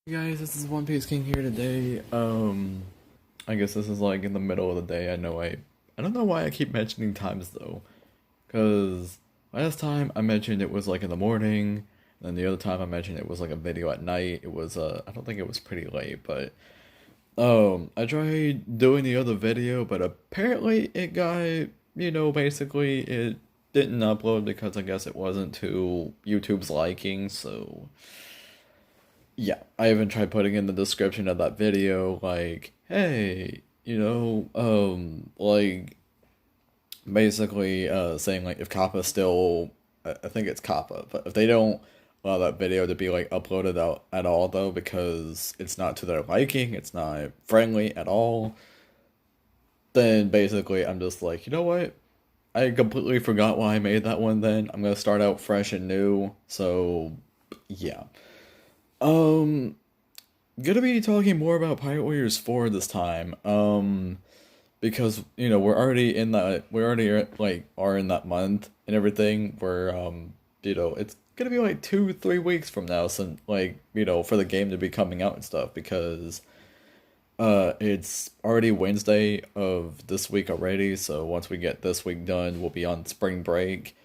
Hey guys, this is One Piece King here today. I guess this is like in the middle of the day. I don't know why I keep mentioning times though, because last time I mentioned it was like in the morning, and then the other time I mentioned it was like a video at night. I don't think it was pretty late, but I tried doing the other video, but apparently it got, basically it didn't upload because I guess it wasn't to YouTube's liking, so yeah, I even tried putting in the description of that video, like, hey, like, basically, saying, like, if Kappa still, I think it's Kappa, but if they don't allow that video to be, like, uploaded out at all, though, because it's not to their liking, it's not friendly at all, then basically I'm just like, you know what? I completely forgot why I made that one then. I'm gonna start out fresh and new, so, yeah. Um, Gonna be talking more about Pirate Warriors 4 this time. Because we already like are in that month and everything where it's gonna be like 2, 3 weeks from now since for the game to be coming out and stuff because it's already Wednesday of this week already, so once we get this week done, we'll be on spring break.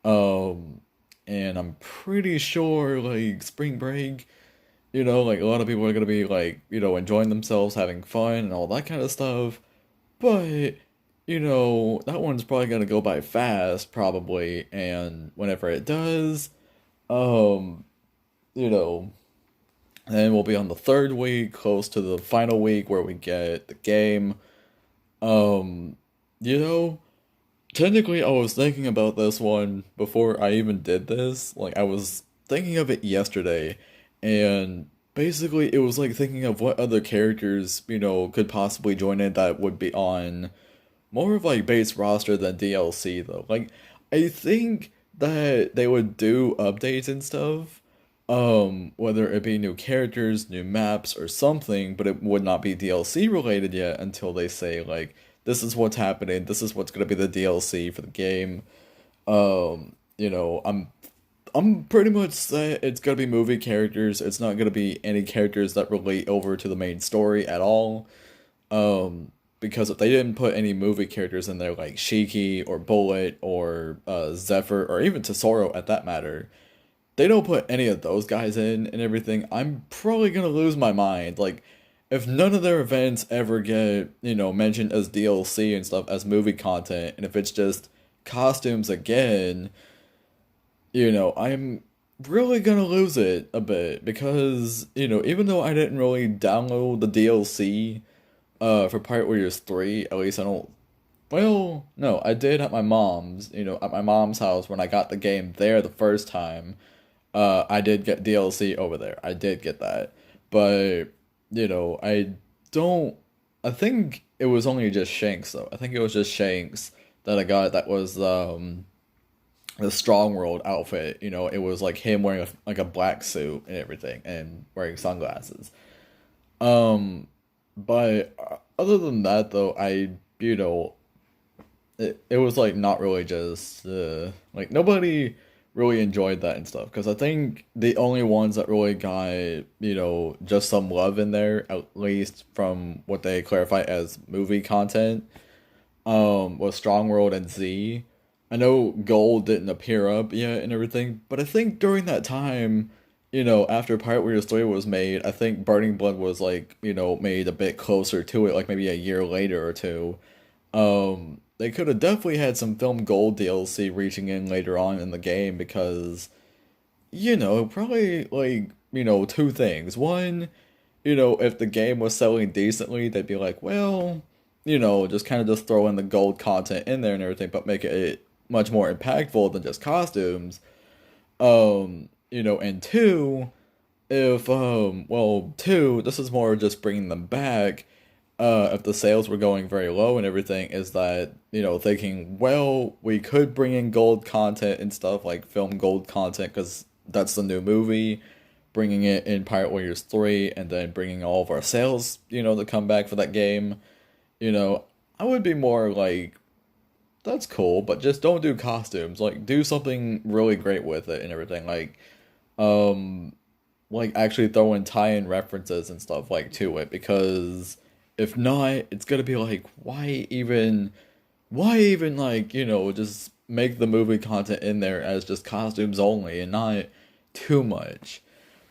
Um, and I'm pretty sure like spring break, like a lot of people are gonna be like, enjoying themselves, having fun and all that kind of stuff. But, that one's probably gonna go by fast, probably, and whenever it does, um, you know, then we'll be on the third week, close to the final week where we get the game. Um, you know, Technically I was thinking about this one before I even did this. Like I was thinking of it yesterday, and basically it was like thinking of what other characters, could possibly join in that would be on more of like base roster than DLC though. Like I think that they would do updates and stuff, whether it be new characters, new maps, or something, but it would not be DLC related yet until they say like this is what's happening, this is what's gonna be the DLC for the game. I'm pretty much set it's gonna be movie characters. It's not gonna be any characters that relate over to the main story at all. Because if they didn't put any movie characters in there like Shiki or Bullet or Zephyr or even Tesoro at that matter, they don't put any of those guys in and everything, I'm probably gonna lose my mind. Like, if none of their events ever get, mentioned as DLC and stuff as movie content, and if it's just costumes again, I'm really gonna lose it a bit because, even though I didn't really download the DLC for Pirate Warriors 3, at least I don't. Well, no, I did at my mom's, at my mom's house when I got the game there the first time. I did get DLC over there. I did get that. But, I don't. I think it was only just Shanks, though. I think it was just Shanks that I got that was the Strong World outfit. It was like him wearing like a black suit and everything and wearing sunglasses. Um, but other than that, though, it was like not really just like nobody really enjoyed that and stuff because I think the only ones that really got just some love in there, at least from what they clarify as movie content, was Strong World and Z. I know Gold didn't appear up yet and everything, but I think during that time, after Pirate Warriors 3 was made, I think Burning Blood was like, made a bit closer to it, like maybe a year later or two. They could have definitely had some Film Gold DLC reaching in later on in the game because, probably like, two things. One, if the game was selling decently, they'd be like, well, just kind of just throw in the gold content in there and everything, but make it much more impactful than just costumes. And two, if two, this is more just bringing them back. If the sales were going very low and everything, is that thinking, well, we could bring in gold content and stuff like film gold content because that's the new movie, bringing it in Pirate Warriors 3, and then bringing all of our sales, to come back for that game. You know, I would be more like, that's cool, but just don't do costumes. Like, do something really great with it and everything. Um, like actually throw in tie-in references and stuff like to it, because if not, it's gonna be like, why even like, just make the movie content in there as just costumes only and not too much.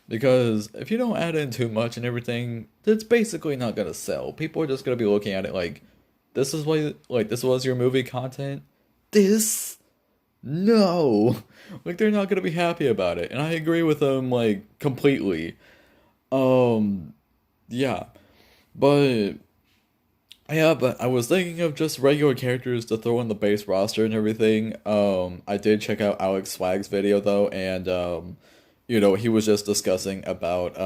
Because if you don't add in too much and everything, it's basically not gonna sell. People are just gonna be looking at it like, this was your movie content? This? No. Like they're not gonna be happy about it. And I agree with them like completely. Um yeah. But but I was thinking of just regular characters to throw in the base roster and everything. I did check out Alex Swag's video though, and he was just discussing about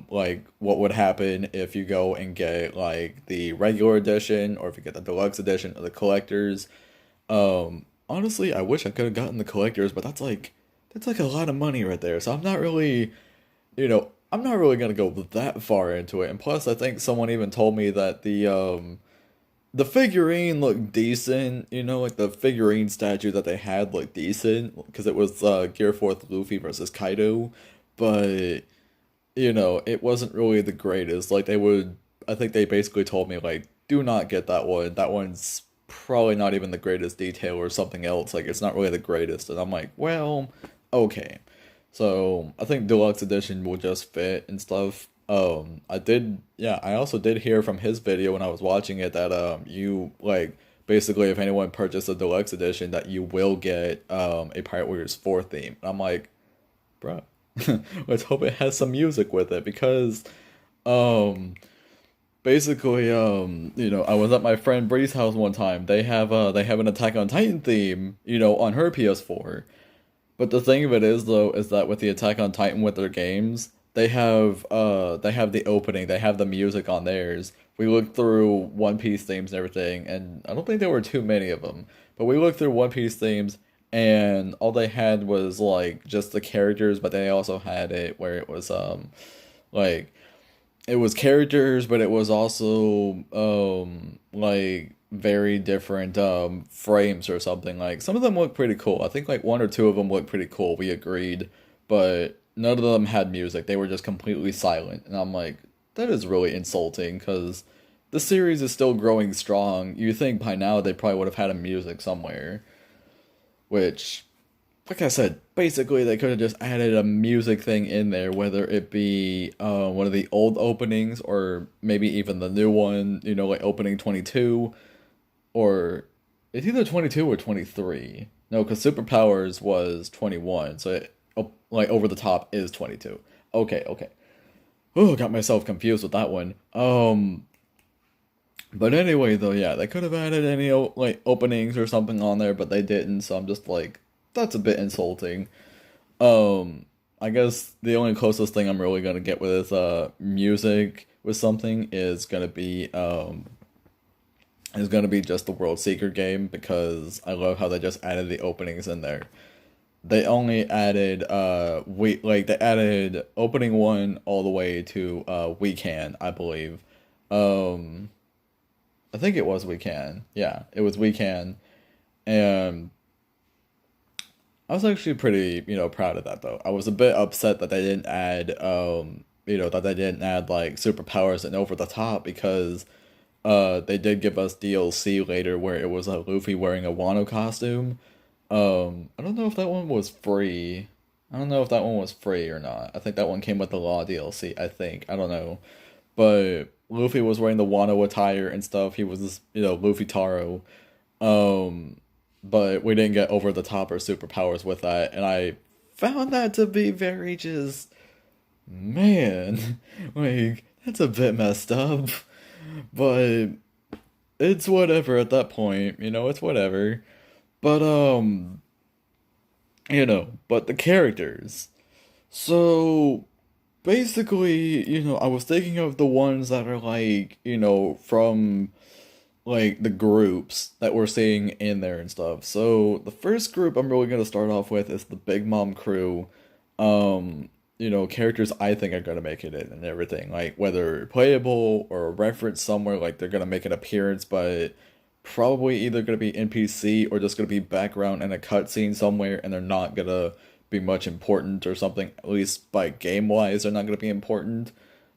like what would happen if you go and get like the regular edition, or if you get the deluxe edition or the collectors. Honestly, I wish I could have gotten the collectors, but that's like a lot of money right there. So I'm not really gonna go that far into it. And plus, I think someone even told me that the figurine looked decent, like the figurine statue that they had looked decent because it was Gear 4th Luffy versus Kaido, but it wasn't really the greatest. I think they basically told me like, do not get that one. That one's probably not even the greatest detail or something else. Like it's not really the greatest, and I'm like, well, okay. So I think deluxe edition will just fit and stuff. I also did hear from his video when I was watching it that you like basically if anyone purchased a deluxe edition that you will get a Pirate Warriors 4 theme. And I'm like, bro, let's hope it has some music with it because um basically I was at my friend Bree's house one time. They have an Attack on Titan theme, on her PS4. But the thing of it is though, is that with the Attack on Titan with their games, they have the opening, they have the music on theirs. We looked through One Piece themes and everything, and I don't think there were too many of them. But we looked through One Piece themes, and all they had was like just the characters, but they also had it where it was like it was characters, but it was also like very different frames or something. Like some of them looked pretty cool. I think like one or two of them looked pretty cool. We agreed, but none of them had music. They were just completely silent, and I'm like, that is really insulting because the series is still growing strong. You think by now they probably would have had a music somewhere, which like I said, basically they could have just added a music thing in there, whether it be one of the old openings or maybe even the new one, like opening 22, or it's either 22 or 23. No, because Superpowers was 21, so like Over the Top is 22. Okay, okay. Oh, got myself confused with that one. But anyway, though, yeah, they could have added any like openings or something on there, but they didn't. So I'm just like, that's a bit insulting. I guess the only closest thing I'm really gonna get with music with something is gonna be just the World Seeker game because I love how they just added the openings in there. They only added they added opening one all the way to We Can, I believe. Um I think it was We Can. Yeah, it was We Can. And I was actually pretty, proud of that though. I was a bit upset that they didn't add, like superpowers and over the top because, they did give us DLC later where it was Luffy wearing a Wano costume. I don't know if that one was free. I don't know if that one was free or not. I think that one came with the Law DLC. I think I don't know, but Luffy was wearing the Wano attire and stuff. He was, Luffy Taro. Um, but we didn't get over the top or superpowers with that, and I found that to be very just man, like that's a bit messed up. But it's whatever at that point, it's whatever. But but the characters. So basically, I was thinking of the ones that are like, from like the groups that we're seeing in there and stuff. So the first group I'm really gonna start off with is the Big Mom crew. Characters I think are gonna make it in and everything. Like whether playable or reference somewhere, like they're gonna make an appearance, but probably either gonna be NPC or just gonna be background in a cutscene somewhere, and they're not gonna be much important or something. At least by game wise, they're not gonna be important.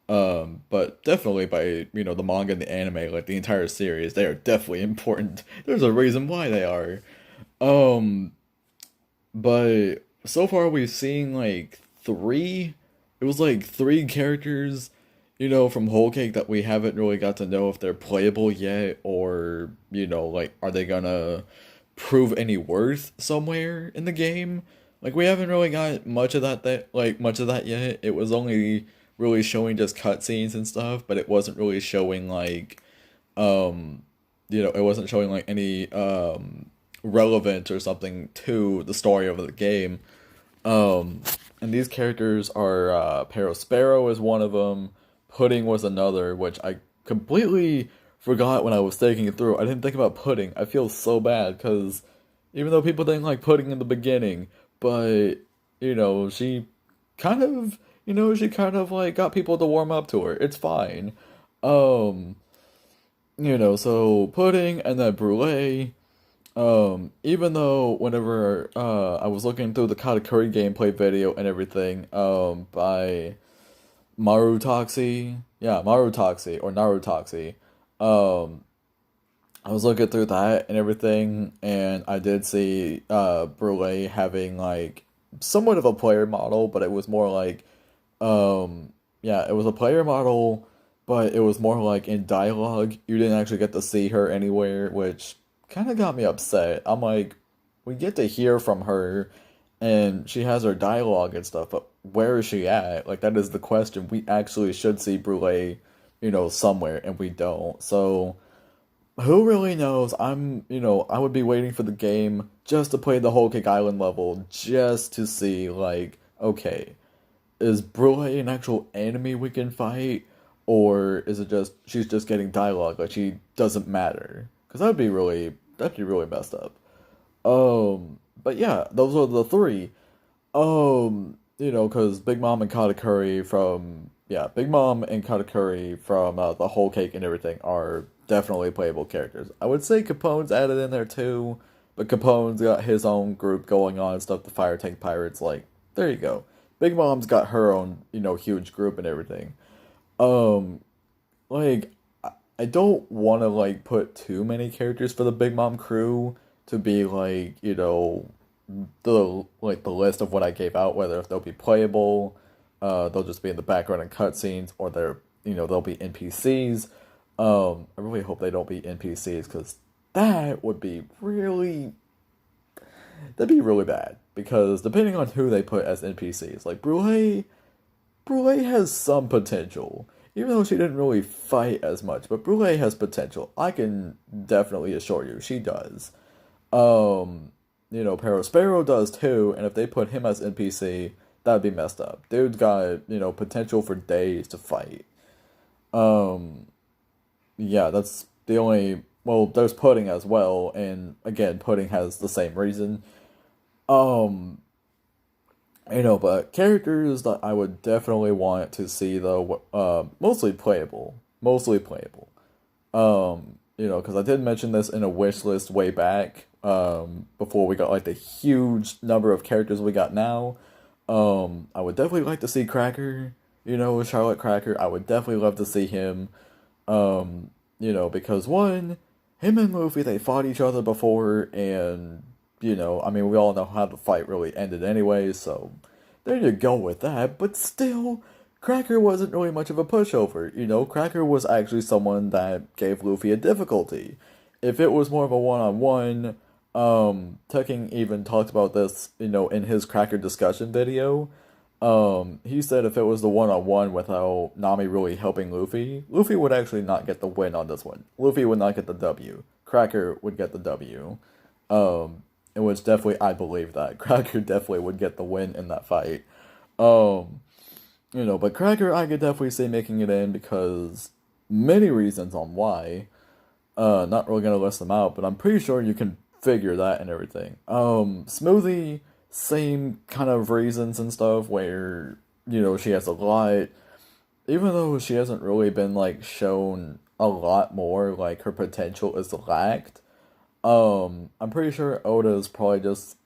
But definitely by the manga and the anime, like the entire series, they are definitely important. There's a reason why they are. Um, but so far we've seen like three. It was like three characters, from Whole Cake that we haven't really got to know if they're playable yet, or like are they gonna prove any worth somewhere in the game? Like we haven't really got much of that yet. It was only really showing just cutscenes and stuff, but it wasn't really showing like um it wasn't showing like any relevant or something to the story of the game. Um, and these characters are Perospero is one of them. Pudding was another, which I completely forgot when I was thinking it through. I didn't think about Pudding. I feel so bad because even though people didn't like Pudding in the beginning, but she kind of like got people to warm up to her. It's fine. Um, so Pudding and then Brulee. Even though whenever I was looking through the Katakuri gameplay video and everything, by Marutoxi or Narutoxi, um, I was looking through that and everything, and I did see Brule having like somewhat of a player model, but it was more like yeah, it was a player model, but it was more like in dialogue. You didn't actually get to see her anywhere, which kind of got me upset. I'm like, we get to hear from her, and she has her dialogue and stuff, but where is she at? Like, that is the question. We actually should see Brule, somewhere, and we don't. So, who really knows? I would be waiting for the game just to play the Whole Cake Island level, just to see, like, okay, is Brule an actual enemy we can fight, or is it just she's just getting dialogue like she doesn't matter? Because that'd be really messed up. But yeah, those are the three. Because Big Mom and Katakuri from the Whole Cake and everything are definitely playable characters. I would say Capone's added in there too, but Capone's got his own group going on and stuff. The Fire Tank Pirates, like there you go. Big Mom's got her own, huge group and everything. Um, like I don't want to like put too many characters for the Big Mom crew to be like, the list of what I gave out, whether if they'll be playable, they'll just be in the background in cutscenes, or they'll be NPCs. I really hope they don't be NPCs because that would be really that'd be really bad because depending on who they put as NPCs, like Brule has some potential. Even though she didn't really fight as much, but Brule has potential. I can definitely assure you she does. Perospero does too, and if they put him as NPC, that'd be messed up. Dude's got, potential for days to fight. Um, yeah, that's the only. Well, there's Pudding as well, and again, Pudding has the same reason. Um, but characters that I would definitely want to see though, mostly playable. Because I did mention this in a wish list way back, before we got like the huge number of characters we got now. I would definitely like to see Cracker, Charlotte Cracker. I would definitely love to see him, because one, him and Luffy, they fought each other before, and, I mean, we all know how the fight really ended anyway, so there you go with that, but still, Cracker wasn't really much of a pushover, Cracker was actually someone that gave Luffy a difficulty. If it was more of a one-on-one, Tekken even talked about this, in his Cracker discussion video. He said if it was the one-on-one without Nami really helping Luffy, Luffy would actually not get the win on this one. Luffy would not get the W. Cracker would get the W. In which definitely I believe that. Cracker definitely would get the win in that fight. Um, but Cracker I could definitely see making it in because many reasons on why. Not really gonna list them out, but I'm pretty sure you can figure that and everything. Smoothie, same kind of reasons and stuff where, she has a lot, even though she hasn't really been like shown a lot more, like her potential is lacked. I'm pretty sure Oda is probably just,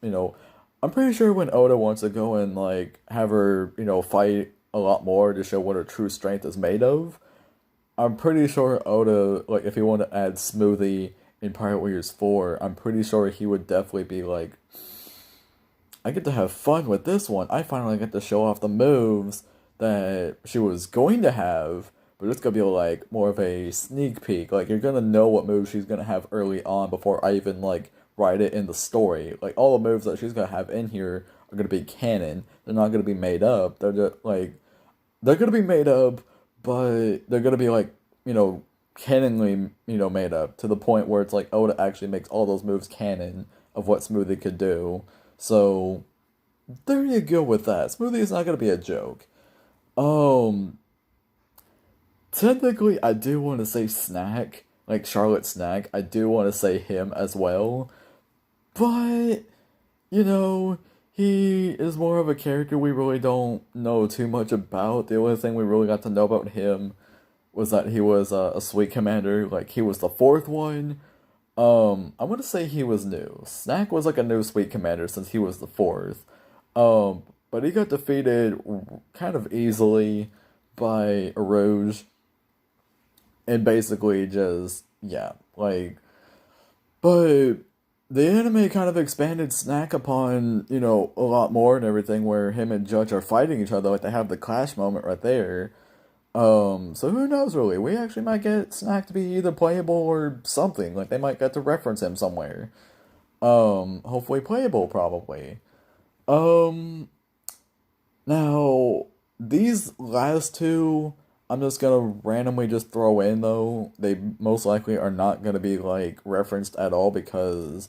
I'm pretty sure when Oda wants to go and like have her, fight a lot more to show what her true strength is made of, I'm pretty sure Oda, like, if he wanted to add Smoothie in Pirate Warriors 4, I'm pretty sure he would definitely be like, I get to have fun with this one. I finally get to show off the moves that she was going to have, but it's gonna be like more of a sneak peek. Like, you're gonna know what moves she's gonna have early on before I even like write it in the story. Like, all the moves that she's gonna have in here are gonna be canon. They're not gonna be made up. They're just like, they're gonna be made up, but they're gonna be like, canonly, made up to the point where it's like Oda actually makes all those moves canon of what Smoothie could do. So there you go with that. Smoothie is not gonna be a joke. Um, Technically, I do want to say Snack, like Charlotte Snack. I do want to say him as well, but you know, he is more of a character we really don't know too much about. The only thing we really got to know about him was that he was a sweet commander. Like, he was the fourth one. I'm gonna say he was new. Snack was like a new sweet commander since he was the fourth. But he got defeated kind of easily by Erouge, and basically just, yeah, like, but the anime kind of expanded Snack upon, a lot more and everything, where him and Judge are fighting each other, like they have the clash moment right there. So who knows really? We actually might get Snack to be either playable or something. Like, they might get to reference him somewhere. Hopefully playable probably. Um Now, these last two, I'm just gonna randomly just throw in though. They most likely are not gonna be like referenced at all because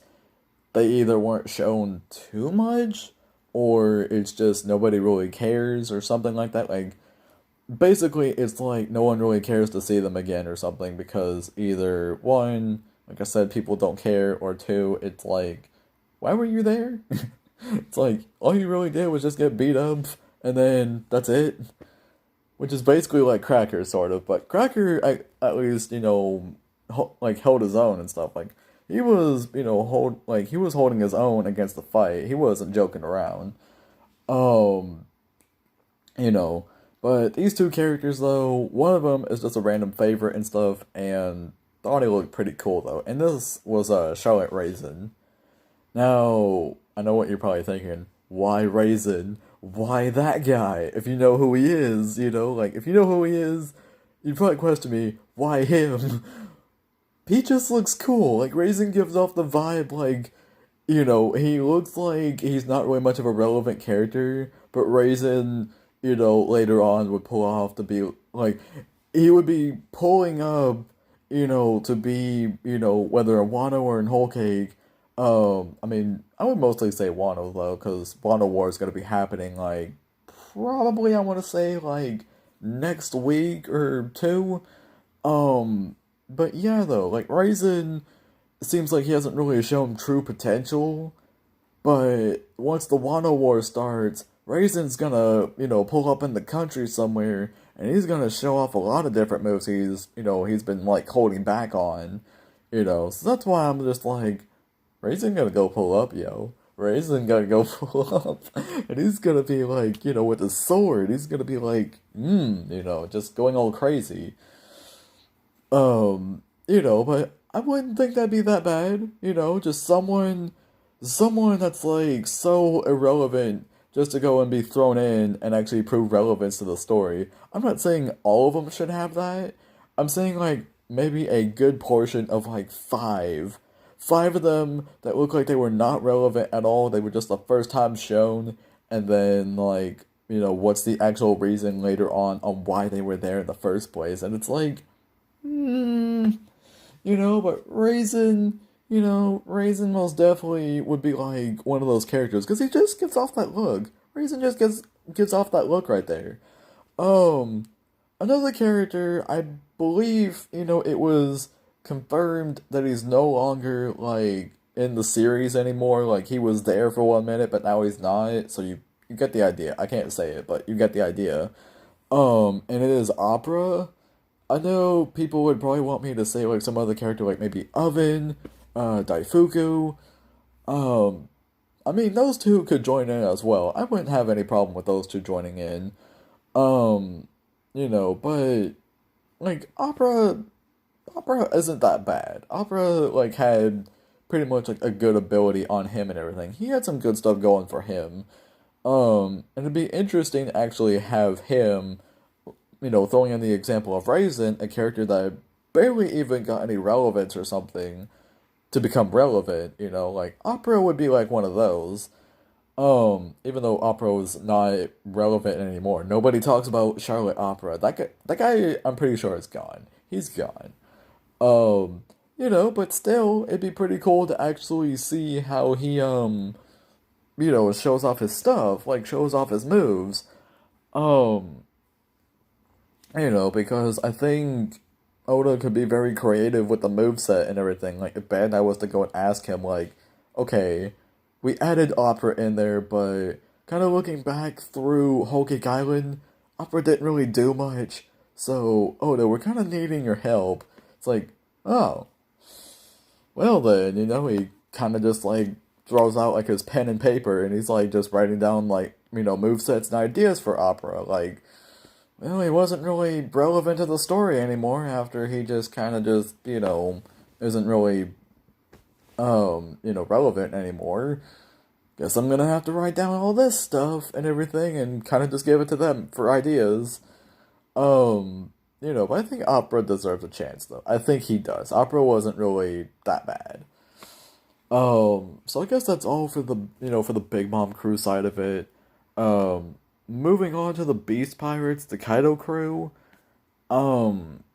they either weren't shown too much or it's just nobody really cares or something like that. Like, basically, it's like no one really cares to see them again or something because either one, like I said, people don't care, or two, it's like, why were you there? It's like all you really did was just get beat up and then that's it, which is basically like Cracker sort of. But Cracker, at least, like held his own and stuff. Like, he was, he was holding his own against the fight. He wasn't joking around. Um, you know. But these two characters, though, one of them is just a random favorite and stuff, and thought he looked pretty cool, though. And this was Charlotte Raisin. Now, I know what you're probably thinking. Why Raisin? Why that guy? If you know who he is, like, if you know who he is, you'd probably question me, why him? He just looks cool. Like, Raisin gives off the vibe, like, he looks like he's not really much of a relevant character, but Raisin, later on would pull off to be, like, he would be pulling up, to be, whether a Wano or in Whole Cake. I mean, I would mostly say Wano, though, because Wano War is going to be happening, like, probably, I want to say, like, next week or two. Um, but yeah, though, like, Raisin seems like he hasn't really shown true potential, but once the Wano War starts, Raisin's gonna, pull up in the country somewhere, and he's gonna show off a lot of different moves he's been, like, holding back on, so that's why I'm just like, Raisin gonna go pull up, yo. Raisin gonna go pull up, and he's gonna be like, with his sword, he's gonna be like, just going all crazy. But I wouldn't think that'd be that bad, just someone that's like so irrelevant just to go and be thrown in and actually prove relevance to the story. I'm not saying all of them should have that. I'm saying like maybe a good portion of like five. Five of them that look like they were not relevant at all. They were just the first time shown, and then like, what's the actual reason later on why they were there in the first place. And it's like, but Raisin most definitely would be like one of those characters because he just gives off that look. Raisin just gives off that look right there. Um, Another character, I believe, it was confirmed that he's no longer like in the series anymore. Like, he was there for 1 minute, but now he's not. So you get the idea. I can't say it, but you get the idea. And it is Opera. I know people would probably want me to say like some other character, like maybe Oven, Daifuku. Um, I mean, those two could join in as well. I wouldn't have any problem with those two joining in. Um, but like Opera isn't that bad. Opera like had pretty much like a good ability on him and everything. He had some good stuff going for him. And it'd be interesting to actually have him, throwing in the example of Raisin, a character that barely even got any relevance or something, to become relevant, like Opera would be like one of those. Even though Opera was not relevant anymore. Nobody talks about Charlotte Opera. That guy I'm pretty sure is gone. He's gone. But still, it'd be pretty cool to actually see how he shows off his stuff, like shows off his moves. Um, because I think Oda could be very creative with the moveset and everything. Like, if Bandai was to go and ask him, like, okay, we added Opera in there, but kind of looking back through Whole Cake Island, Opera didn't really do much. So, Oda, we're kind of needing your help. It's like, oh, well then, he kind of just, like, throws out, like, his pen and paper, and he's, like, just writing down, like, movesets and ideas for Opera. Like, well, he wasn't really relevant to the story anymore after he just kind of just, isn't really, relevant anymore. Guess I'm gonna have to write down all this stuff and everything and kind of just give it to them for ideas. But I think Opera deserves a chance, though. I think he does. Opera wasn't really that bad. So I guess that's all for the Big Mom crew side of it. Um, Moving on to the Beast Pirates, the Kaido crew. Um,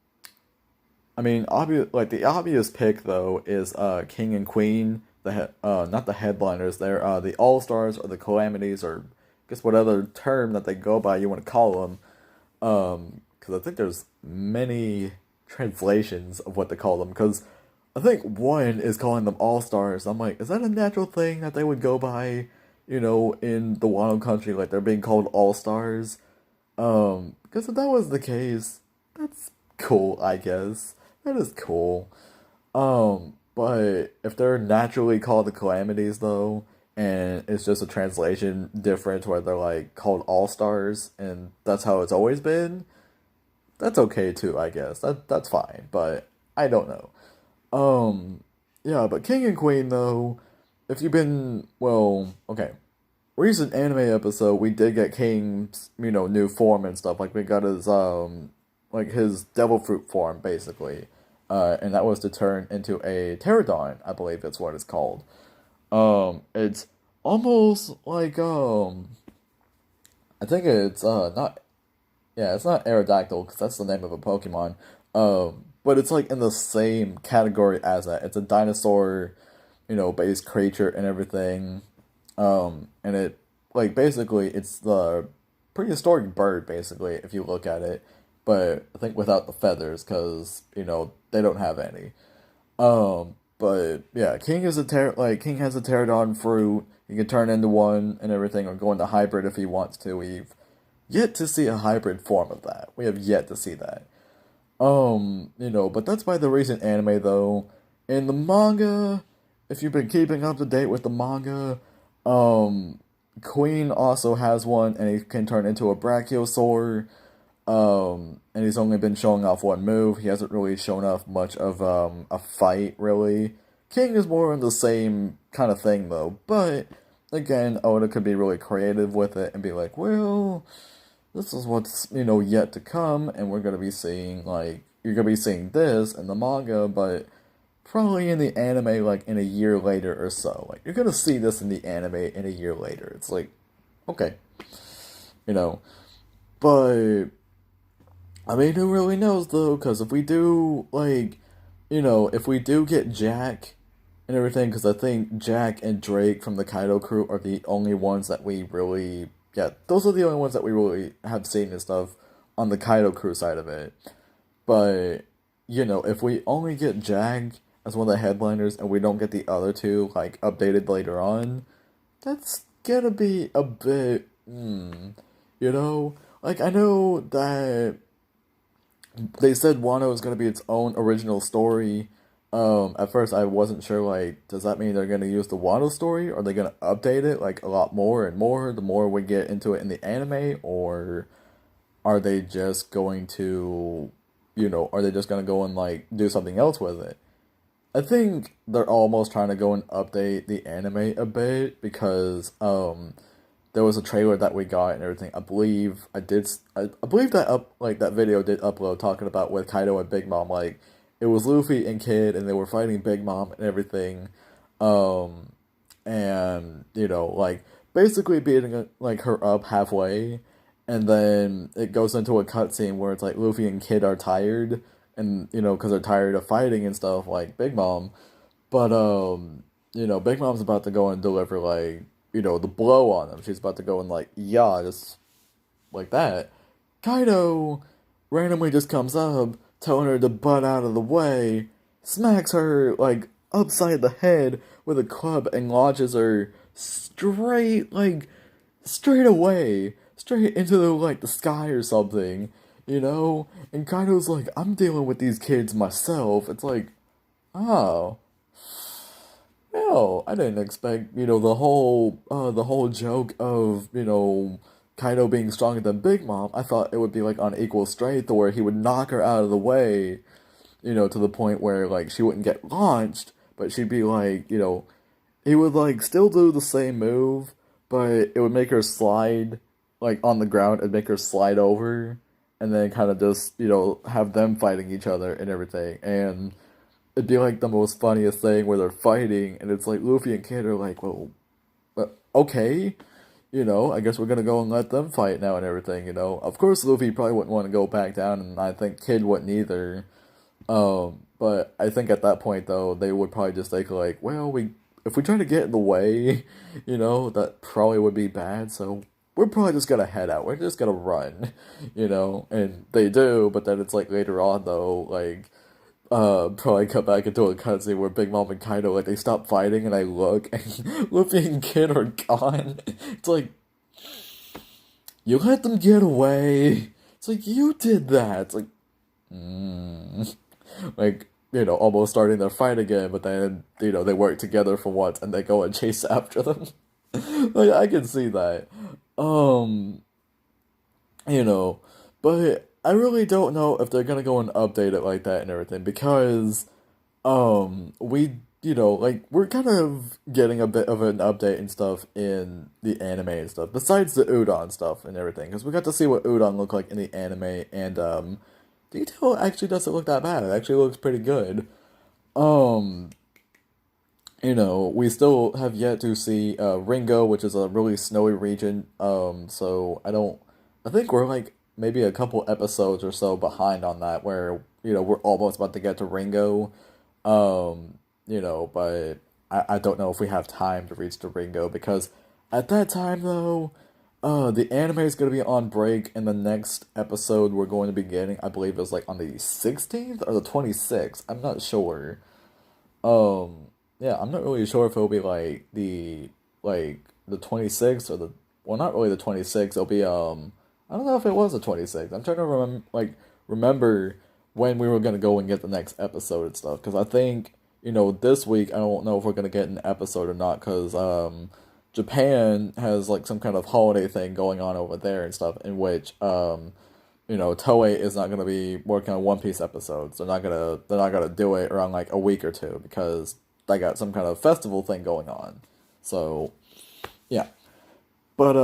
I mean, the obvious pick though is King and Queen, not the headliners. They're the All Stars or the Calamities or I guess what other term that they go by you want to call them. Because I think there's many translations of what they call them. Because I think one is calling them All Stars. I'm like, is that a natural thing that they would go by? In the Wano country, like they're being called All Stars. Because if that was the case, that's cool, I guess. That is cool. But if they're naturally called the Calamities though, and it's just a translation difference where they're like called All Stars, and that's how it's always been, that's okay too, I guess. That's fine, but I don't know. Um, yeah, but King and Queen though, if you've been okay. Recent anime episode, we did get King's, new form and stuff. Like we got his his devil fruit form basically. And that was to turn into a pterodon, I believe that's what it's called. It's almost like I think it's not yeah, it's not Aerodactyl because that's the name of a Pokemon. But it's like in the same category as that. It's a dinosaur, based creature and everything. And it like basically it's the prehistoric bird basically if you look at it, but I think without the feathers because they don't have any. But yeah, King has a pterodon fruit. He can turn into one and everything, or go into hybrid if he wants to. We've yet to see a hybrid form of that. We have yet to see that. But that's by the recent anime though. In the manga, if you've been keeping up to date with the manga, um, Queen also has one, and he can turn into a Brachiosaur. And he's only been showing off one move. He hasn't really shown off much of a fight, really. King is more in the same kind of thing, though. But, again, Oda could be really creative with it and be like, well, this is what's, yet to come, and we're going to be seeing, like, you're going to be seeing this in the manga, but probably in the anime, like, in a year later or so. Like, you're going to see this in the anime in a year later. It's like, okay. You know, but I mean, who really knows though? Because if we do, like, if we do get Jack and everything, because I think Jack and Drake from the Kaido crew are the only ones that we really, yeah, those are the only ones that we really have seen and stuff on the Kaido crew side of it. But, if we only get Jack as one of the headliners and we don't get the other two, like, updated later on, that's gonna be a bit, Like, I know that they said Wano is going to be its own original story, At first I wasn't sure, like, does that mean they're gonna use the Wano story? Or are they gonna update it like a lot more and more the more we get into it in the anime? Or are they just going to, are they just gonna go and like do something else with it? I think they're almost trying to go and update the anime a bit because there was a trailer that we got and everything. I believe that that video did upload talking about with Kaido and Big Mom, like it was Luffy and Kid and they were fighting Big Mom and everything. Um and like basically beating like her up halfway, and then it goes into a cutscene where it's like Luffy and Kid are tired, and because they're tired of fighting and stuff like Big Mom, but Big Mom's about to go and deliver like the blow on them. She's about to go and like yeah, just like that. Kaido randomly just comes up, telling her to butt out of the way, smacks her like upside the head with a club and launches her straight away, straight into the sky or something. And Kaido's like, I'm dealing with these kids myself. It's like, oh, no, I didn't expect, the whole joke of, Kaido being stronger than Big Mom. I thought it would be like on equal strength, to where he would knock her out of the way, to the point where like she wouldn't get launched, but she'd be like, he would like still do the same move, but it would make her slide like on the ground and make her slide over, and then kind of just have them fighting each other and everything. And it'd be like the most funniest thing where they're fighting, and it's like Luffy and Kid are like, well, okay, I guess we're gonna go and let them fight now and everything. Of course, Luffy probably wouldn't want to go back down, and I think Kid wouldn't either. But I think at that point though, they would probably just think like, well, if we try to get in the way, that probably would be bad. So we're probably just gonna head out. We're just gonna run, and they do. But then it's like later on though, like probably cut back into a cutscene where Big Mom and Kaido like they stop fighting, and I look and Luffy and Kid are gone. It's like you let them get away. It's like you did that. It's like. Mm. Like almost starting their fight again, but then they work together for once and they go and chase after them. Like I can see that. Um, you know, but I really don't know if they're gonna go and update it like that and everything, because we like we're kind of getting a bit of an update and stuff in the anime and stuff, besides the Udon stuff and everything, because we got to see what Udon looked like in the anime, and detail actually doesn't look that bad. It actually looks pretty good. Um, we still have yet to see Ringo, which is a really snowy region. So I think we're like maybe a couple episodes or so behind on that, where we're almost about to get to Ringo. But I don't know if we have time to reach to Ringo, because at that time though, the anime is going to be on break, and the next episode we're going to be getting, I believe, is like on the 16th or the 26th. I'm not sure. Um, yeah, I'm not really sure if it'll be like the 26th or well, not really the 26th. It'll be I don't know if it was the 26th. I'm trying to remember when we were gonna go and get the next episode and stuff, because I think this week I don't know if we're gonna get an episode or not, because Japan has like some kind of holiday thing going on over there and stuff, in which Toei is not gonna be working on One Piece episodes. They're not gonna do it around like a week or two, because they got some kind of festival thing going on. So yeah. But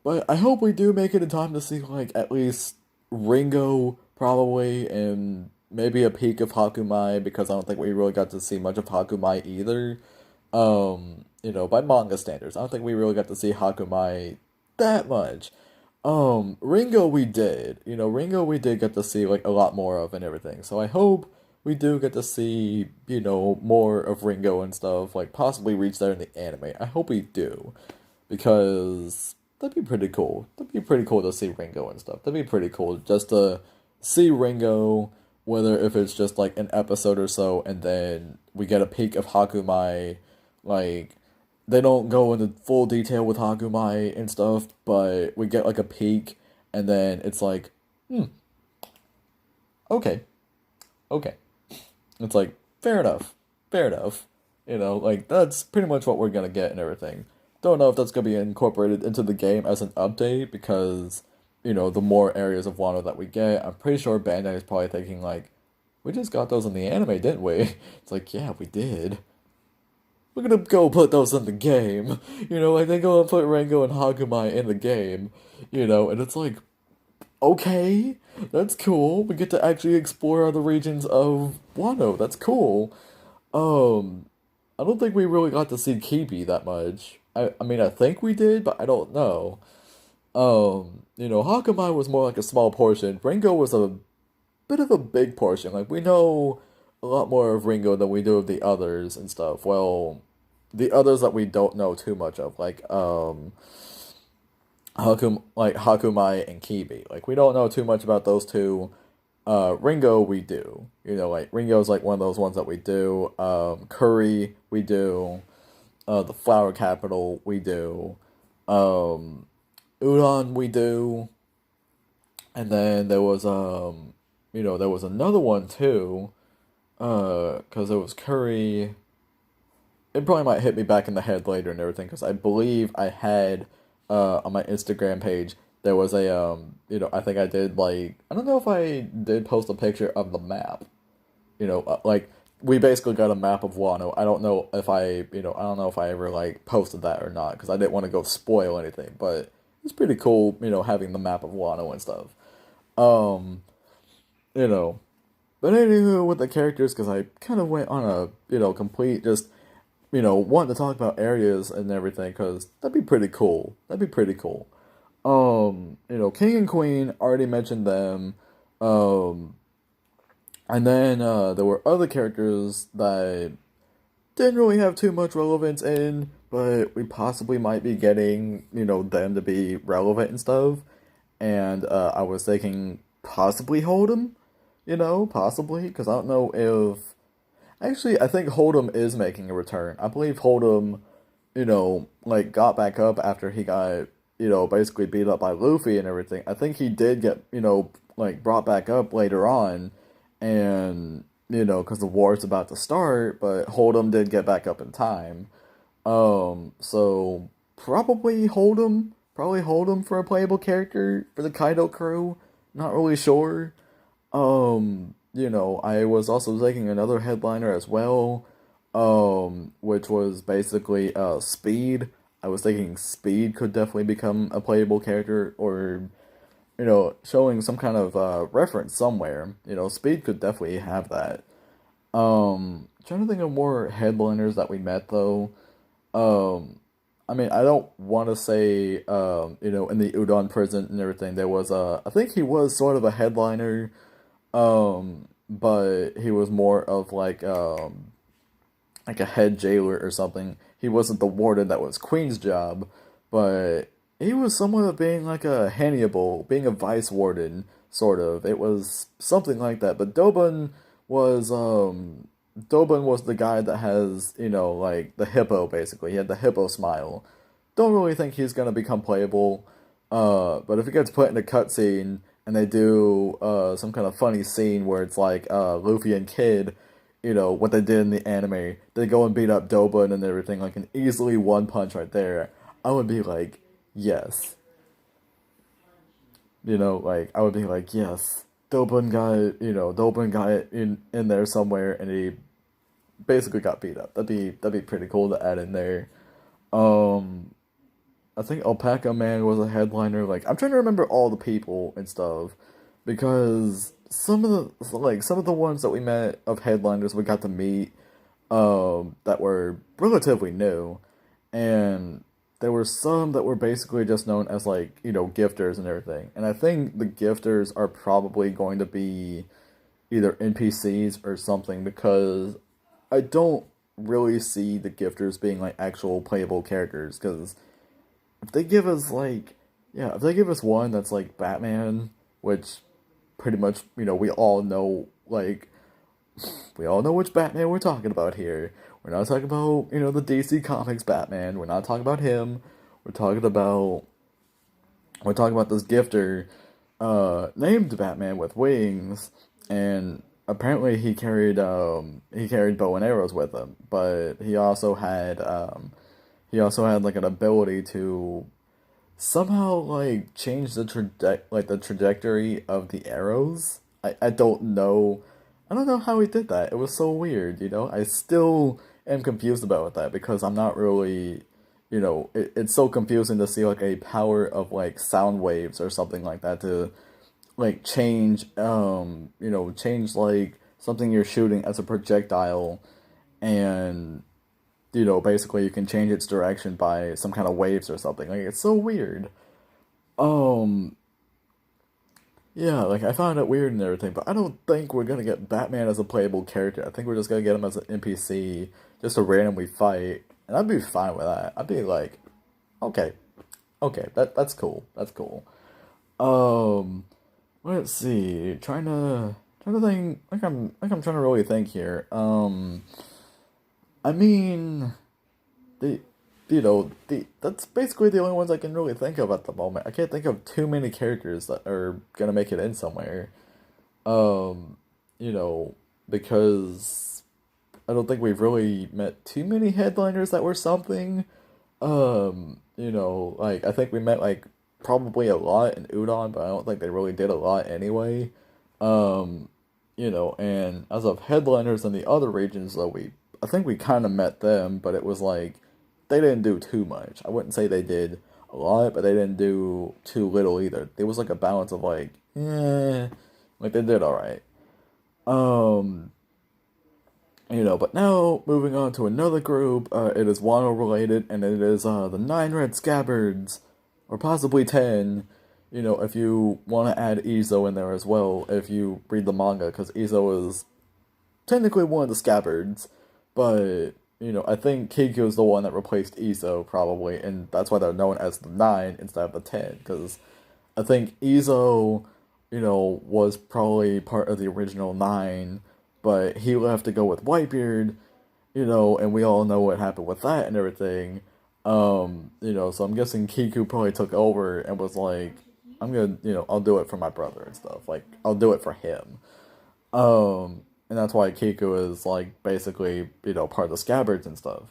but I hope we do make it in time to see like at least Ringo probably, and maybe a peek of Hakumai, because I don't think we really got to see much of Hakumai either. By manga standards, I don't think we really got to see Hakumai that much. Ringo we did. Ringo we did get to see like a lot more of and everything. So I hope we do get to see, more of Ringo and stuff, like possibly reach there in the anime. I hope we do, because that'd be pretty cool. That'd be pretty cool to see Ringo and stuff. That'd be pretty cool just to see Ringo, whether if it's just like an episode or so, and then we get a peek of Hakumai, like they don't go into full detail with Hakumai and stuff, but we get like a peek, and then it's like, okay, okay. It's like, fair enough. Fair enough. Like, that's pretty much what we're gonna get and everything. Don't know if that's gonna be incorporated into the game as an update because, the more areas of Wano that we get, I'm pretty sure Bandai is probably thinking, like, we just got those in the anime, didn't we? It's like, yeah, we did. We're gonna go put those in the game. Like, they go and put Rengo and Hagumai in the game, and it's like, okay, that's cool. We get to actually explore other regions of Wano. That's cool. Um, I don't think we really got to see Kibi that much. I mean, I think we did, but I don't know. Hakamai was more like a small portion. Ringo was a bit of a big portion. Like, we know a lot more of Ringo than we do of the others and stuff. Well, the others that we don't know too much of, like, Hakumai and Kibi. Like, we don't know too much about those two. Ringo, we do. Like, Ringo's like one of those ones that we do. Curry, we do. The Flower Capital, we do. Um, Udon, we do. And then there was, there was another one too. Because it was Curry. It probably might hit me back in the head later and everything, because I believe I had, on my Instagram page, there was a, I think I did, like, I don't know if I did post a picture of the map. Like, we basically got a map of Wano. I don't know if I don't know if I ever, like, posted that or not, because I didn't want to go spoil anything, but it's pretty cool, having the map of Wano and stuff. Um, you know, but anywho, with the characters, because I kind of went on a, complete just, wanting to talk about areas and everything, because that'd be pretty cool. That'd be pretty cool. King and Queen, already mentioned them. Um, and then there were other characters that didn't really have too much relevance in, but we possibly might be getting, them to be relevant and stuff. And I was thinking possibly Hold'em, possibly, because I don't know if. Actually, I think Hold'em is making a return. I believe Hold'em, like, got back up after he got, basically beat up by Luffy and everything. I think he did get, like, brought back up later on, and, because the war is about to start, but Hold'em did get back up in time. So probably Hold'em for a playable character for the Kaido crew. Not really sure. I was also taking another headliner as well, which was basically Speed. I was thinking Speed could definitely become a playable character, or showing some kind of reference somewhere. Speed could definitely have that. Trying to think of more headliners that we met though. Um, I mean, I don't want to say, in the Udon prison and everything, there was I think he was sort of a headliner, but he was more of like a head jailer or something. He wasn't the warden that was Queen's job, but he was somewhat of being like a Hannibal, being a vice warden, sort of. It was something like that. But was, Dobun was the guy that has, like, the hippo, basically. He had the hippo smile. Don't really think he's gonna become playable. But if he gets put in a cutscene and they do some kind of funny scene where it's like Luffy and Kid, what they did in the anime, they go and beat up Dobun and everything, like an easily one punch right there. I would be like, yes. Like, I would be like, yes. Dobun got it in there somewhere, and he basically got beat up. That'd be pretty cool to add in there. Um, I think Alpaca Man was a headliner. Like, I'm trying to remember all the people and stuff, because some of the ones that we met of headliners we got to meet, that were relatively new, and there were some that were basically just known as, like, gifters and everything. And I think the gifters are probably going to be either NPCs or something, because I don't really see the gifters being like actual playable characters, because if they give us like, yeah, if they give us one that's like Batman, which pretty much, we all know which Batman we're talking about here. We're not talking about, the DC Comics Batman. We're not talking about him. We're talking about this gifter named Batman with wings, and apparently he carried bow and arrows with him, but he also had like an ability to somehow like change the trajectory of the arrows. I don't know. I don't know how he did that. It was so weird, you know? I still am confused about that because I'm not really, it's so confusing to see like a power of like sound waves or something like that to like change change like something you're shooting as a projectile, and basically you can change its direction by some kind of waves or something. Like it's so weird. Um yeah, like I found it weird and everything, but I don't think we're gonna get Batman as a playable character. I think we're just gonna get him as an NPC just to randomly fight, and I'd be fine with that. I'd be like, okay, okay, that's cool. That's cool. Um let's see. Trying to think. I'm trying to really think here. I mean, the the that's basically the only ones I can really think of at the moment. I can't think of too many characters that are gonna make it in somewhere. Um, you know, because I don't think we've really met too many headliners that were something. Like I think we met like probably a lot in Udon, but I don't think they really did a lot anyway. Um, and as of headliners in the other regions, though, I think we kind of met them, but it was like they didn't do too much. I wouldn't say they did a lot, but they didn't do too little either. There was like a balance of like, like they did all right. Um, but now moving on to another group, it is Wano related, and it is the Nine Red Scabbards, or possibly 10. If you want to add Izo in there as well, if you read the manga, because Izo is technically one of the Scabbards, but I think Kiku is the one that replaced Izo probably, and that's why they're known as the Nine instead of the 10, because I think Izo, was probably part of the original Nine, but he left to go with Whitebeard, and we all know what happened with that and everything. So I'm guessing Kiku probably took over and was like, I'm gonna, I'll do it for my brother and stuff. Like, I'll do it for him. And that's why Kiku is like basically, part of the Scabbards and stuff.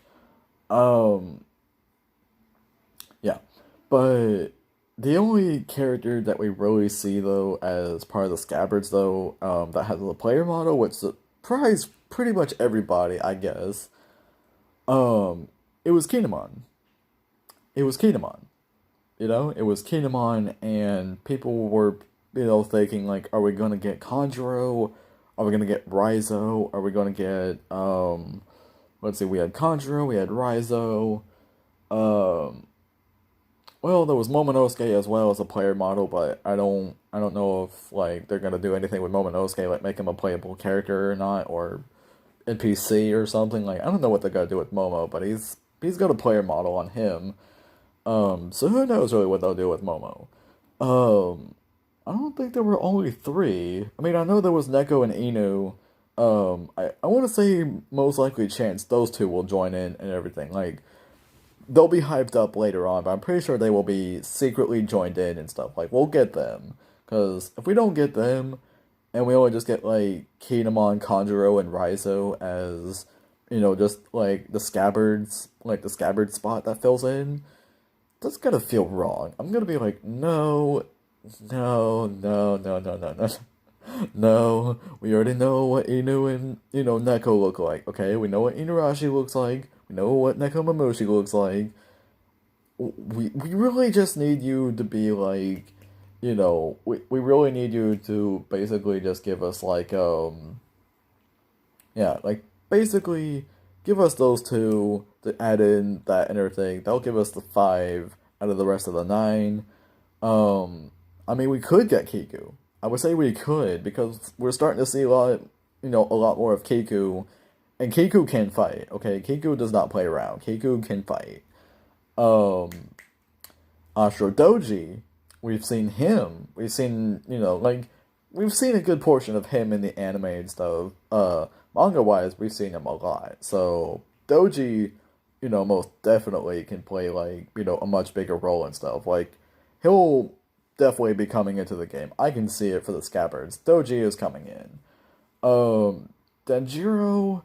Um, yeah. But the only character that we really see though as part of the Scabbards though, that has a player model, which surprised pretty much everybody, I guess. It was Kinemon. It was Kinemon. It was Kinemon, and people were, thinking like, are we gonna get Kanjuro? Are we gonna get Raizo? Are we gonna get let's see, we had Kanjuro, we had Raizo, um well, there was Momonosuke as well as a player model, but I don't know if like they're gonna do anything with Momonosuke, like make him a playable character or not, or NPC or something. Like I don't know what they're gonna do with Momo, but he's got a player model on him. So who knows really what they'll do with Momo. Um, I don't think there were only three. I mean, I know there was Neko and Inu. I want to say most likely Chance, those two will join in and everything. Like, they'll be hyped up later on, but I'm pretty sure they will be secretly joined in and stuff. Like, we'll get them. Because if we don't get them, and we only just get, like, Kinemon, Kanjuro, and Raizo as, just, like, the scabbard spot that fills in, that's gonna feel wrong. I'm gonna be like, no, no, no, no, no, no, no. No, we already know what Inu and, Neko look like. Okay, we know what Inuarashi looks like. We know what Nekomamushi looks like. We really just need you to be like, we really need you to basically just give us like, yeah, like, basically give us those two to add in that and everything. That'll give us the five out of the rest of the nine. I mean, we could get Kiku. I would say we could because we're starting to see a lot more of Kiku, and Kiku can fight. Okay, Kiku does not play around. Kiku can fight. Um, Ashura Doji, we've seen him. We've seen like we've seen a good portion of him in the anime and stuff. Manga wise, we've seen him a lot. So Doji, most definitely can play like a much bigger role and stuff. Like he'll definitely be coming into the game. I can see it for the Scabbards. Doji is coming in. Um, Denjiro,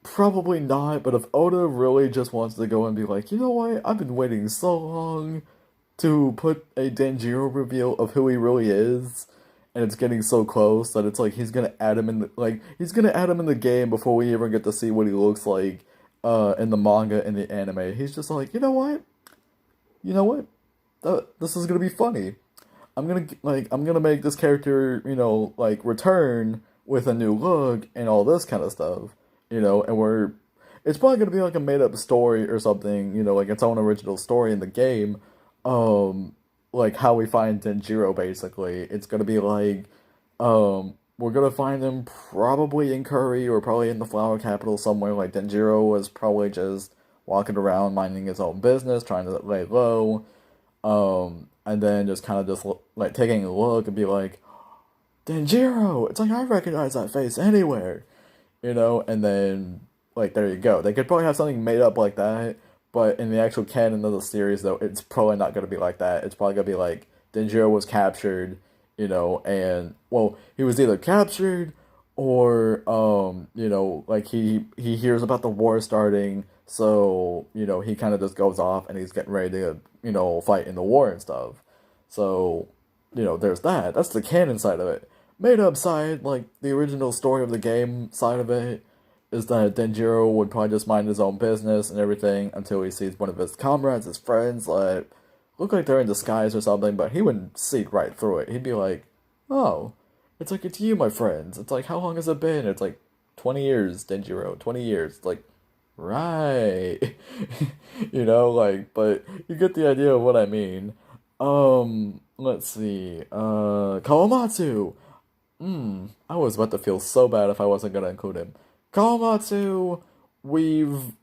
probably not, but if Oda really just wants to go and be like, you know what, I've been waiting so long to put a Denjiro reveal of who he really is, and it's getting so close that it's like he's gonna add him in he's gonna add him in the game before we even get to see what he looks like in the manga and the anime. He's just like, you know what, this is gonna be funny. I'm gonna make this character, return with a new look and all this kind of stuff, and it's probably gonna be like a made up story or something, like its own original story in the game, like how we find Denjiro basically. It's gonna be like, we're gonna find him probably in Curry or probably in the Flower Capital somewhere. Like Denjiro was probably just walking around minding his own business, trying to lay low. And then just kind of just like taking a look and be like, Denjiro! It's like I recognize that face anywhere, and then like there you go. They could probably have something made up like that, but in the actual canon of the series though, it's probably not gonna be like that. It's probably gonna be like Denjiro was captured, and well, he was either captured or like he hears about the war starting, so he kind of just goes off and he's getting ready to fight in the war and stuff. So there's that. That's the canon side of it. Made up side, like the original story of the game side of it, is that Denjiro would probably just mind his own business and everything until he sees one of his comrades, his friends, like look like they're in disguise or something, but he wouldn't see right through it. He'd be like, "Oh, it's like it's you, my friends." It's like, "How long has it been?" It's like 20 years, Denjiro. 20 years. It's like, right. But you get the idea of what I mean. Let's see. Kawamatsu. I was about to feel so bad if I wasn't gonna include him. Kawamatsu, we've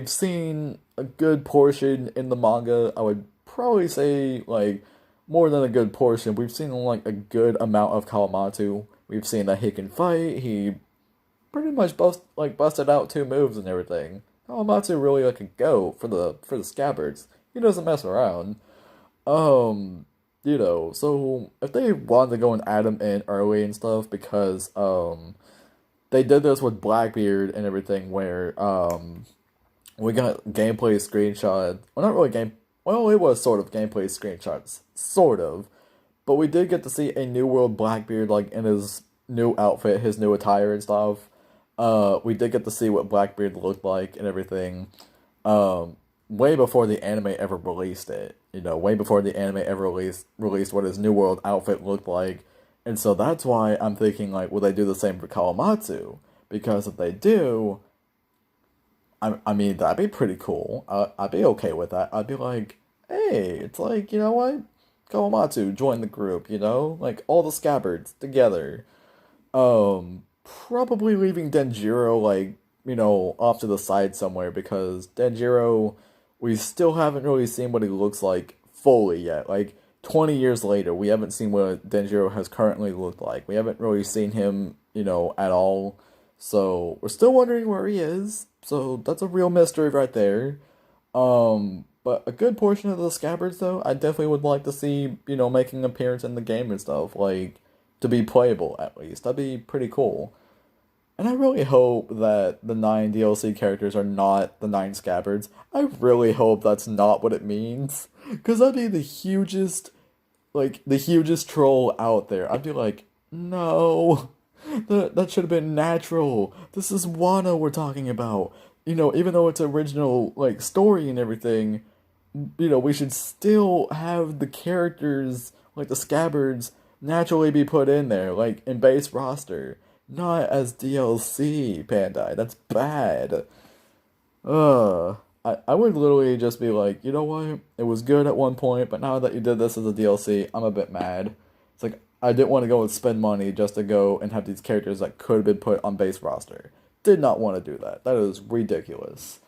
seen a good portion in the manga. I would probably say, like, more than a good portion. We've seen, like, a good amount of Kawamatsu. We've seen that he can fight. He pretty much busted out two moves and everything. Kawamatsu really like a go for the scabbards. He doesn't mess around. Um, so if they wanted to go and add him in early and stuff, because they did this with Blackbeard and everything, where we got gameplay screenshot. Well, not really game. Well, it was sort of gameplay screenshots, sort of, but we did get to see a New World Blackbeard like in his new outfit, his new attire and stuff. We did get to see what Blackbeard looked like and everything. Way before the anime ever released it. Way before the anime ever released what his New World outfit looked like. And so that's why I'm thinking, like, will they do the same for Kawamatsu? Because if they do, I mean, that'd be pretty cool. I'd be okay with that. I'd be like, hey, it's like, you know what? Kawamatsu, join the group, Like, all the scabbards together. Probably leaving Denjiro, like, off to the side somewhere, because Denjiro, we still haven't really seen what he looks like fully yet. Like, 20 years later, we haven't seen what Denjiro has currently looked like. We haven't really seen him, at all. So, we're still wondering where he is. So, that's a real mystery right there. But a good portion of the scabbards, though, I definitely would like to see, making an appearance in the game and stuff. Like, to be playable, at least. That'd be pretty cool. And I really hope that the 9 DLC characters are not the 9 scabbards. I really hope that's not what it means. Because that'd be the hugest troll out there. I'd be like, no, that should have been natural. This is Wano we're talking about. Even though it's original, like, story and everything, we should still have the characters, like the scabbards, naturally be put in there, like, in base roster. Not as DLC, Bandai. That's bad. I would literally just be like, you know what? It was good at one point, but now that you did this as a DLC, I'm a bit mad. It's like, I didn't want to go and spend money just to go and have these characters that could have been put on base roster. Did not want to do that. That is ridiculous.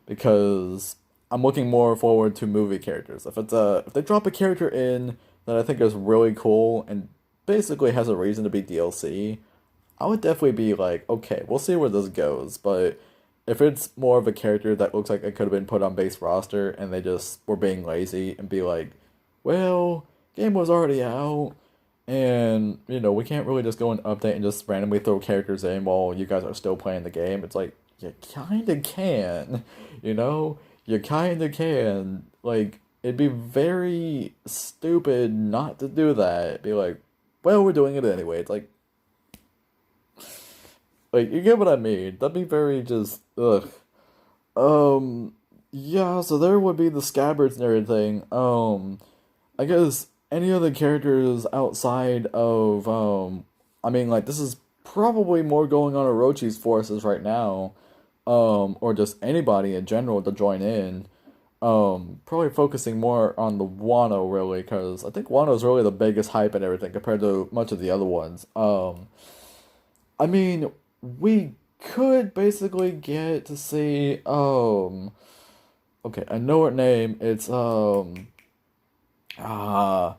Because I'm looking more forward to movie characters. If they drop a character in that I think is really cool and basically has a reason to be DLC, I would definitely be like, okay, we'll see where this goes. But if it's more of a character that looks like it could have been put on base roster and they just were being lazy and be like, well, game was already out And, we can't really just go and update and just randomly throw characters in while you guys are still playing the game. It's like, you kinda can, you know? You kinda can. Like, it'd be very stupid not to do that. Be like, well, we're doing it anyway. It's like, you get what I mean. That'd be very just, ugh. Um, yeah, so there would be the scabbards and everything. I guess any other characters outside of I mean like this is probably more going on Orochi's forces right now, or just anybody in general to join in. Probably focusing more on the Wano really, because I think Wano's really the biggest hype and everything compared to much of the other ones. I mean, we could basically get to see okay, I know her name. It's ah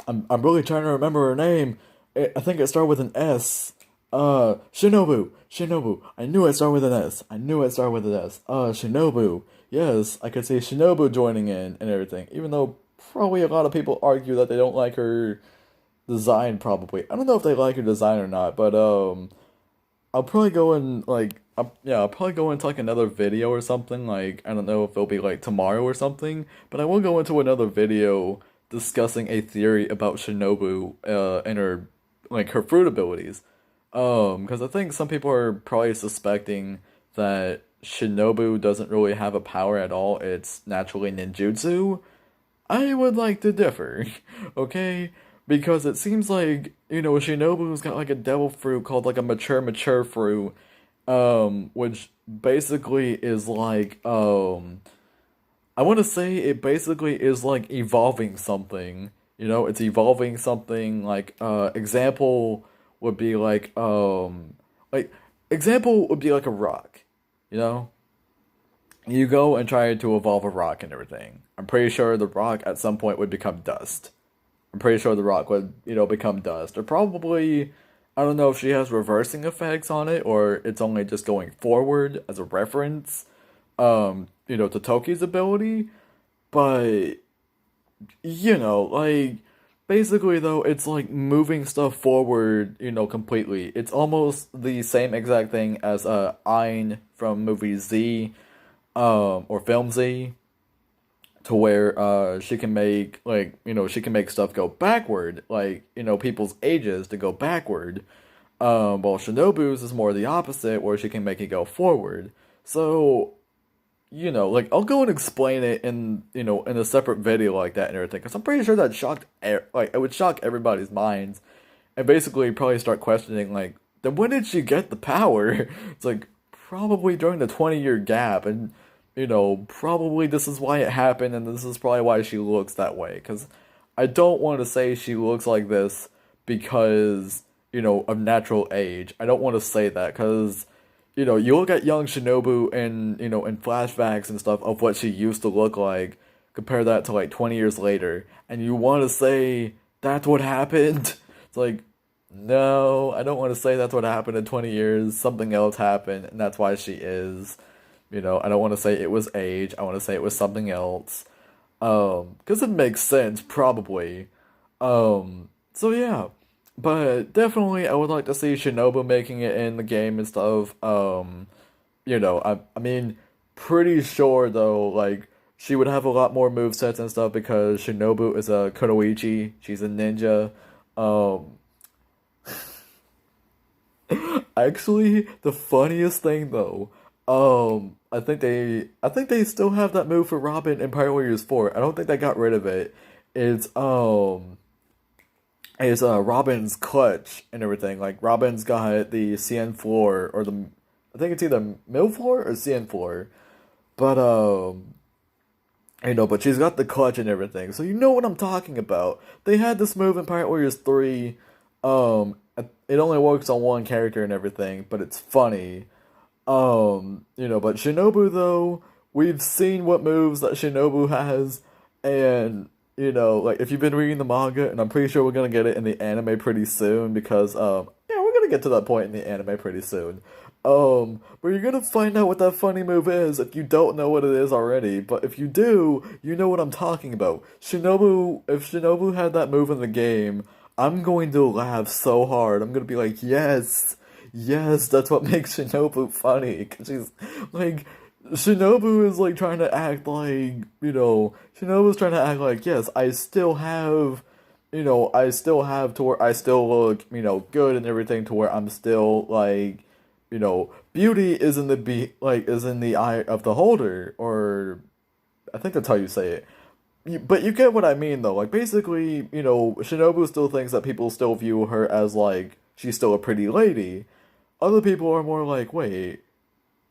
I'm really trying to remember her name. I think it started with an S. Shinobu. Shinobu. I knew it started with an S. I knew it started with an S. Shinobu. Yes, I could see Shinobu joining in and everything. Even though probably a lot of people argue that they don't like her design. Probably. I don't know if they like her design or not, but I'll probably go and like, yeah, I'll probably go into like another video or something. Like, I don't know if it'll be like tomorrow or something, but I will go into another video discussing a theory about Shinobu, and her, like her fruit abilities. Because I think some people are probably suspecting that Shinobu doesn't really have a power at all. It's naturally ninjutsu. I would like to differ, okay? Because it seems like, Shinobu's got like a devil fruit called like a mature fruit, which basically is like, I want to say it basically is like evolving something. It's evolving something like, would be like, example would be like a rock, you know? You go and try to evolve a rock and everything. I'm pretty sure the rock at some point would become dust. I'm pretty sure the rock would, become dust. Or probably, I don't know if she has reversing effects on it or it's only just going forward as a reference, to Toki's ability. But, like, basically though, it's like moving stuff forward, completely. It's almost the same exact thing as Ein from movie Z, or film Z, to where she can make like she can make stuff go backward, like people's ages to go backward. While Shinobu's is more the opposite, where she can make it go forward. So like I'll go and explain it in in a separate video like that and everything, because I'm pretty sure that like it would shock everybody's minds, and basically probably start questioning like, then when did she get the power? It's like probably during the 20-year gap, and probably this is why it happened, and this is probably why she looks that way. Because I don't want to say she looks like this because of natural age. I don't want to say that because you look at young Shinobu and in flashbacks and stuff of what she used to look like, compare that to like 20 years later, and you want to say that's what happened. It's like, no, I don't want to say that's what happened in 20 years. Something else happened, and that's why she is. I don't want to say it was age. I want to say it was something else. Because it makes sense, probably. So yeah. But definitely, I would like to see Shinobu making it in the game and stuff. I mean, pretty sure though, like, she would have a lot more movesets and stuff because Shinobu is a kunoichi. She's a ninja. Um, Actually, the funniest thing though, I think they still have that move for Robin in Pirate Warriors 4. I don't think they got rid of it. It's Robin's clutch and everything. Like Robin's got the CN floor, or the, I think it's either middle floor or CN floor. But but she's got the clutch and everything. So you know what I'm talking about. They had this move in Pirate Warriors 3. It only works on one character and everything, but it's funny. But Shinobu though, we've seen what moves that Shinobu has, and like if you've been reading the manga, and I'm pretty sure we're gonna get it in the anime pretty soon because yeah, we're gonna get to that point in the anime pretty soon. But you're gonna find out what that funny move is if you don't know what it is already. But if you do, you know what I'm talking about. If Shinobu had that move in the game, I'm going to laugh so hard. I'm gonna be like, yes, yes, that's what makes Shinobu funny. Cause she's like, Shinobu is like trying to act like, Shinobu's trying to act like, yes, I still have, I still have to where I still look, good and everything to where I'm still like, beauty is in the is in the eye of the holder, or I think that's how you say it. But you get what I mean though. Like basically, Shinobu still thinks that people still view her as like she's still a pretty lady. Other people are more like, wait,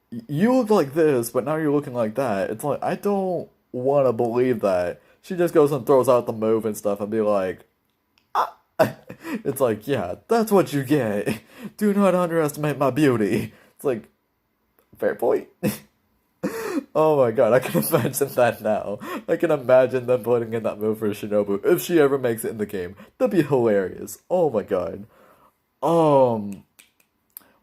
you look like this, but now you're looking like that. It's like I don't want to believe that. She just goes and throws out the move and stuff and be like, it's like, yeah, that's what you get. Do not underestimate my beauty. It's like, fair point. Oh my god, I can imagine that now. I can imagine them putting in that move for Shinobu if she ever makes it in the game. That'd be hilarious. Oh my god. Um,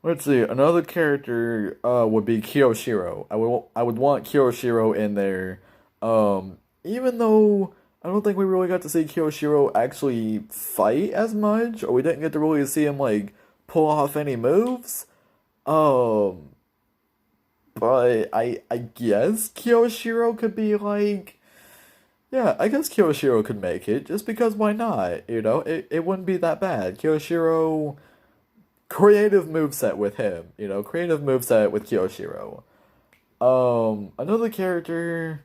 let's see. Another character would be Kiyoshiro. I would want Kiyoshiro in there. Even though I don't think we really got to see Kiyoshiro actually fight as much, or we didn't get to really see him like pull off any moves. Um, but I guess Kiyoshiro could be like, yeah, I guess Kiyoshiro could make it just because why not? It wouldn't be that bad. Kiyoshiro, creative moveset with him, creative moveset with Kiyoshiro. Another character,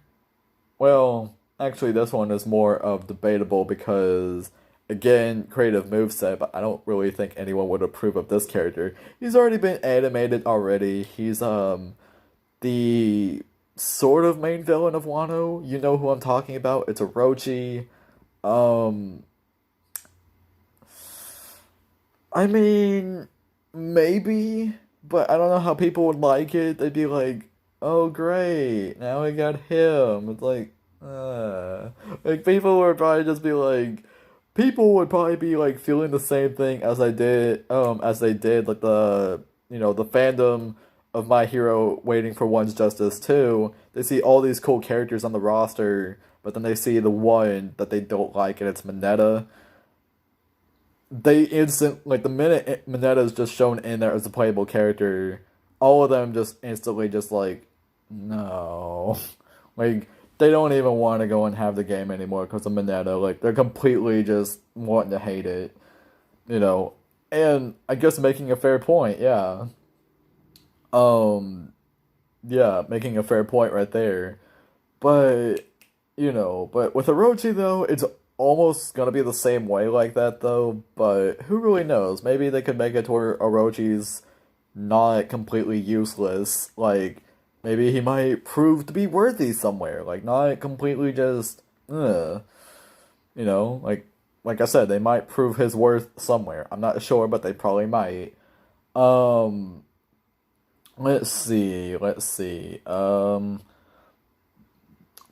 well, actually this one is more of debatable because again, creative moveset, but I don't really think anyone would approve of this character. He's already been animated already. He's the sort of main villain of Wano. You know who I'm talking about. It's Orochi. Um, I mean, maybe, but I don't know how people would like it. They'd be like, "Oh, great! Now we got him." It's like people would probably just be like, people would probably be like feeling the same thing as they did, like the fandom of My Hero Waiting for One's Justice too. They see all these cool characters on the roster, but then they see the one that they don't like, and it's Mineta. Like the minute Mineta is just shown in there as a playable character, all of them just instantly just like, no, like they don't even want to go and have the game anymore because of Mineta. Like they're completely just wanting to hate it, you know. And I guess making a fair point, yeah. Um, yeah, making a fair point right there. But but with Orochi though, it's almost gonna be the same way like that though. But who really knows? Maybe they could make it to where Orochi's not completely useless. Like maybe he might prove to be worthy somewhere. Like not completely just, like I said, they might prove his worth somewhere. I'm not sure, but they probably might. Um, let's see.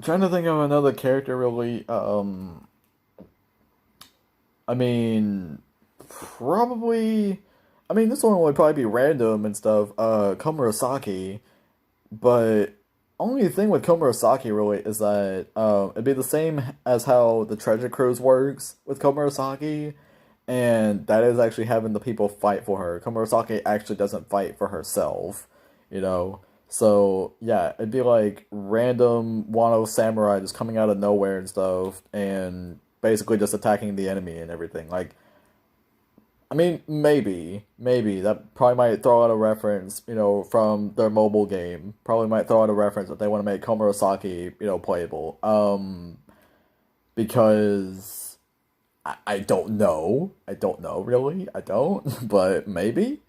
Trying to think of another character really. I mean, probably. I mean, this one would probably be random and stuff. Komurasaki, but only thing with Komurasaki really is that it'd be the same as how the Treasure Cruise works with Komurasaki, and that is actually having the people fight for her. Komurasaki actually doesn't fight for herself, you know. So yeah, it'd be like random Wano samurai just coming out of nowhere and stuff, and basically just attacking the enemy and everything. Like, I mean, maybe that probably might throw out a reference, from their mobile game. Probably might throw out a reference that they want to make Komurasaki, playable. Because I don't know. I don't know really. I don't, but maybe.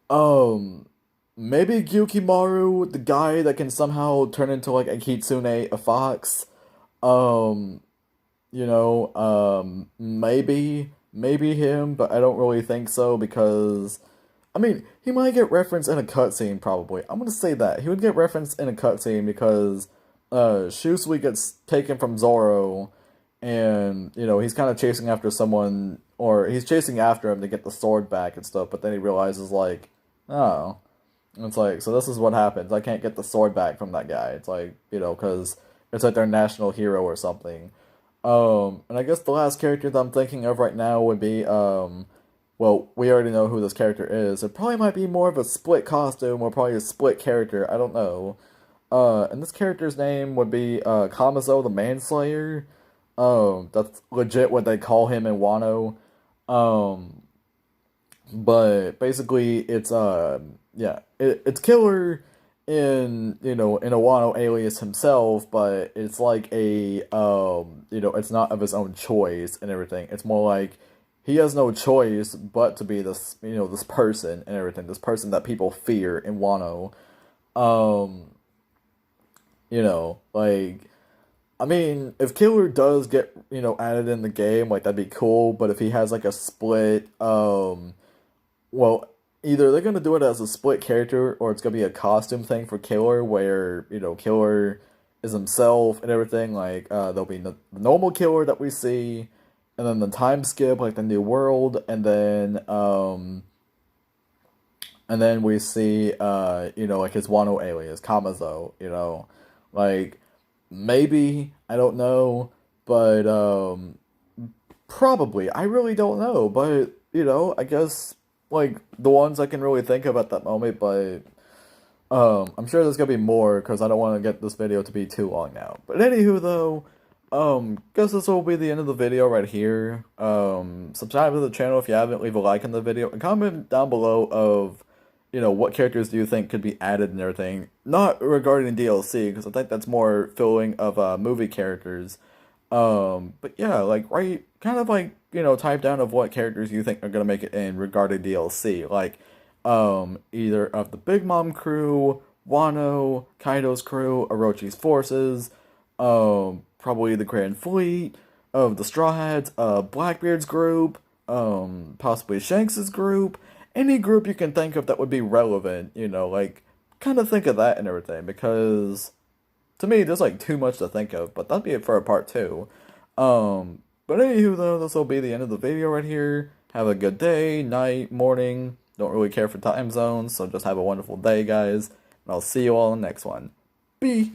Um, maybe Gyukimaru, the guy that can somehow turn into like a kitsune, a fox. Um, maybe him, but I don't really think so because, I mean, he might get referenced in a cutscene probably. I'm gonna say that he would get referenced in a cutscene because, Shusui gets taken from Zoro, and he's kind of chasing after someone, or he's chasing after him to get the sword back and stuff. But then he realizes like, oh. And it's like, so this is what happens. I can't get the sword back from that guy. It's like, because it's like their national hero or something. And I guess the last character that I'm thinking of right now would be, well, we already know who this character is. It probably might be more of a split costume or probably a split character. I don't know. And this character's name would be, Kamazo the Manslayer. That's legit what they call him in Wano. Um, but basically it's Killer in a Wano alias himself, but it's like it's not of his own choice and everything. It's more like he has no choice but to be this person and everything, this person that people fear in Wano. um like, I mean, if Killer does get, added in the game, like, that'd be cool, but if he has like a split, well, either they're gonna do it as a split character, or it's gonna be a costume thing for Killer, where Killer is himself and everything. Like, there'll be the normal Killer that we see, and then the time skip, like the new world, and then we see, like his Wano alias, Kamazo. Like, maybe, I don't know, but probably. I really don't know, but I guess like the ones I can really think of at that moment, but I'm sure there's gonna be more because I don't want to get this video to be too long now. But anywho though, guess this will be the end of the video right here. Subscribe to the channel if you haven't, leave a like on the video, and comment down below of what characters do you think could be added and everything. Not regarding DLC, because I think that's more filling of movie characters. But yeah, like, right, kind of like, type down of what characters you think are gonna make it in regarding DLC. Like, either of the Big Mom crew, Wano, Kaido's crew, Orochi's forces, probably the Grand Fleet, of the Straw Hats, Blackbeard's group, possibly Shanks's group, any group you can think of that would be relevant, like, kind of think of that and everything, because to me, there's like too much to think of, but that'd be it for a part two. But anywho, though, this will be the end of the video right here. Have a good day, night, morning. Don't really care for time zones, so just have a wonderful day, guys. And I'll see you all in the next one. Bye!